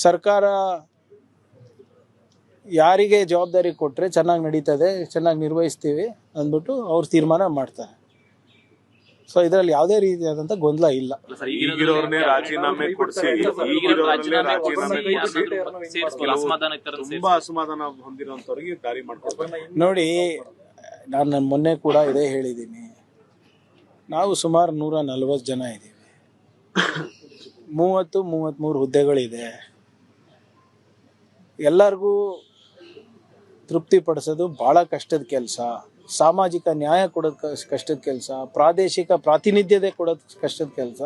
ಸರ್ಕಾರ ಯಾರಿಗೆ ಜವಾಬ್ದಾರಿ ಕೊಟ್ಟರೆ ಚೆನ್ನಾಗಿ ನಡೀತದೆ, ಚೆನ್ನಾಗಿ ನಿರ್ವಹಿಸ್ತೀವಿ ಅಂದ್ಬಿಟ್ಟು ಅವ್ರು ತೀರ್ಮಾನ ಮಾಡ್ತಾರೆ. ಸೊ ಇದರಲ್ಲಿ ಯಾವುದೇ ರೀತಿಯಾದಂಥ ಗೊಂದಲ ಇಲ್ಲ. ಈಗಿರೋರ್ನೇ ರಾಜೀನಾಮೆ ಕೊಡಿಸಿ ತುಂಬಾ ಅಸಮಾಧಾನ ಹೊಂದಿರೋಂಥವ್ರಿಗೆ ದಾರಿ ಮಾಡ್ಕೊಡ್ತಾರೆ. ನೋಡಿ, ನಾನು ಮೊನ್ನೆ ಕೂಡ ಇದೇ ಹೇಳಿದ್ದೀನಿ. ನಾವು ಸುಮಾರು 140 ಜನ ಇದ್ದೀವಿ. 33 ಹುದ್ದೆಗಳಿದೆ. ಎಲ್ಲರಿಗೂ ತೃಪ್ತಿಪಡಿಸೋದು ಭಾಳ ಕಷ್ಟದ ಕೆಲಸ. ಸಾಮಾಜಿಕ ನ್ಯಾಯ ಕೊಡೋದು ಕಷ್ಟದ ಕೆಲಸ, ಪ್ರಾದೇಶಿಕ ಪ್ರಾತಿನಿಧ್ಯತೆ ಕೊಡೋದು ಕಷ್ಟದ ಕೆಲಸ.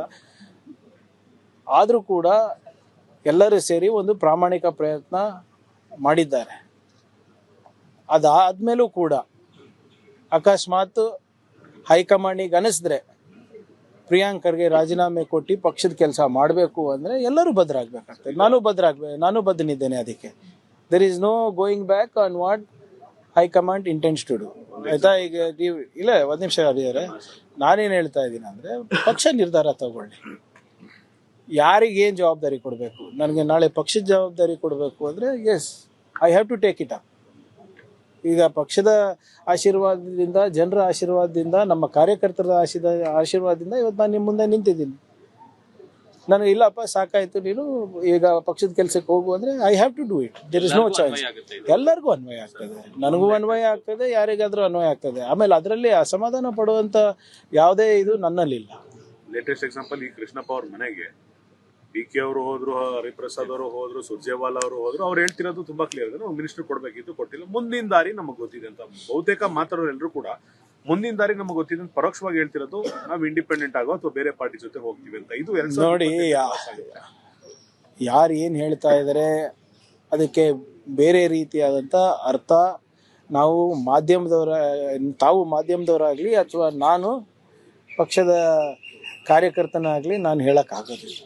ಆದರೂ ಕೂಡ ಎಲ್ಲರೂ ಸೇರಿ ಒಂದು ಪ್ರಾಮಾಣಿಕ ಪ್ರಯತ್ನ ಮಾಡಿದ್ದಾರೆ. ಅದಾದಮೇಲೂ ಕೂಡ ಅಕಸ್ಮಾತ್ ಹೈಕಮಾಂಡಿಗೆ ಅನಿಸಿದ್ರೆ ಪ್ರಿಯಾಂಕ್ ಖರ್ಗೆ ರಾಜೀನಾಮೆ ಕೊಟ್ಟು ಪಕ್ಷದ ಕೆಲಸ ಮಾಡಬೇಕು ಅಂದರೆ ಎಲ್ಲರೂ ಬದ್ಧರಾಗಬೇಕಾಗ್ತದೆ. ನಾನು ಬದ್ಧನಿದ್ದೇನೆ. ಅದಕ್ಕೆ there is no going back on what high command intends to do. ಆಯ್ತಾ? ಈಗ ನೀವು ಇಲ್ಲ, ಒಂದು ನಿಮಿಷ ಅಭಿಯಾರೆ, ನಾನೇನು ಹೇಳ್ತಾ ಇದ್ದೀನಿ ಅಂದರೆ, ಪಕ್ಷ ನಿರ್ಧಾರ ತಗೊಳ್ಳಿ. ಯಾರಿಗೇನು ಜವಾಬ್ದಾರಿ ಕೊಡಬೇಕು, ನನಗೆ ನಾಳೆ ಪಕ್ಷದ ಜವಾಬ್ದಾರಿ ಕೊಡಬೇಕು ಅಂದರೆ yes, I have to take it up. ಈಗ ಪಕ್ಷದ ಆಶೀರ್ವಾದದಿಂದ, ಜನರ ಆಶೀರ್ವಾದದಿಂದ, ನಮ್ಮ ಕಾರ್ಯಕರ್ತರ ಆಶೀರ್ವಾದದಿಂದ ಇವತ್ತು ನಾನು ನಿಮ್ಮ ಮುಂದೆ ನಿಂತಿದ್ದೀನಿ. ನಾನು ಇಲ್ಲಪ್ಪ ಸಾಕಾಯ್ತು, ನೀನು ಈಗ ಪಕ್ಷದ ಕೆಲಸಕ್ಕೆ ಹೋಗು ಅಂದರೆ I have to do it. There is no choice. ಎಲ್ಲರಿಗೂ ಅನ್ವಯ ಆಗ್ತದೆ, ನನಗೂ ಅನ್ವಯ ಆಗ್ತದೆ, ಯಾರಿಗಾದ್ರೂ ಅನ್ವಯ ಆಗ್ತದೆ. ಆಮೇಲೆ ಅದರಲ್ಲಿ ಅಸಮಾಧಾನ ಪಡುವಂಥ ಯಾವುದೇ ಇದು ನನ್ನಲ್ಲಿಲ್ಲ. ಲೇಟೆಸ್ಟ್ ಎಕ್ಸಾಂಪಲ್, ಈ ಕೃಷ್ಣಪ್ಪ ಅವ್ರ ಮನೆಗೆ DK ಅವರು ಹೋದ್ರು, ಹರಿಪ್ರಸಾದ್ ಅವರು ಹೋದ್ರು, ಸುರ್ಜೇವಾಲಾ ಅವರು ಹೋದ್ರು. ಅವ್ರು ಹೇಳ್ತಿರೋದು ತುಂಬಾ ಕ್ಲಿಯರ್ ಇದೆ, ನಾವು ಮಿನಿಸ್ಟರ್ ಕೊಡ್ಬೇಕಿತ್ತು, ಕೊಟ್ಟಿಲ್ಲ. ಮುಂದಿನ ದಾರಿ ನಮಗೆ ಗೊತ್ತಿದೆ ಅಂತ ಬಹುತೇಕ ಮಾತಾಡೋರು ಎಲ್ಲರೂ ಕೂಡ ಮುಂದಿನ ದಾರಿ ನಮಗೆ ಗೊತ್ತಿದೆ ಅಂತ ಪರೋಕ್ಷವಾಗಿ ಹೇಳ್ತಿರೋದು. ನಾವು ಇಂಡಿಪೆಂಡೆಂಟ್ ಆಗೋ ಅಥವಾ ಬೇರೆ ಪಾರ್ಟಿ ಜೊತೆ ಹೋಗ್ತೀವಿ ಅಂತ. ಇದು ನೋಡಿ, ಯಾರು ಏನು ಹೇಳ್ತಾ ಇದ್ದಾರೆ ಅದಕ್ಕೆ ಬೇರೆ ರೀತಿಯಾದಂಥ ಅರ್ಥ ತಾವು ಮಾಧ್ಯಮದವರಾಗಲಿ ಅಥವಾ ನಾನು ಪಕ್ಷದ ಕಾರ್ಯಕರ್ತನಾಗಲಿ ನಾನು ಹೇಳೋಕ್ಕಾಗೋದಿಲ್ಲ.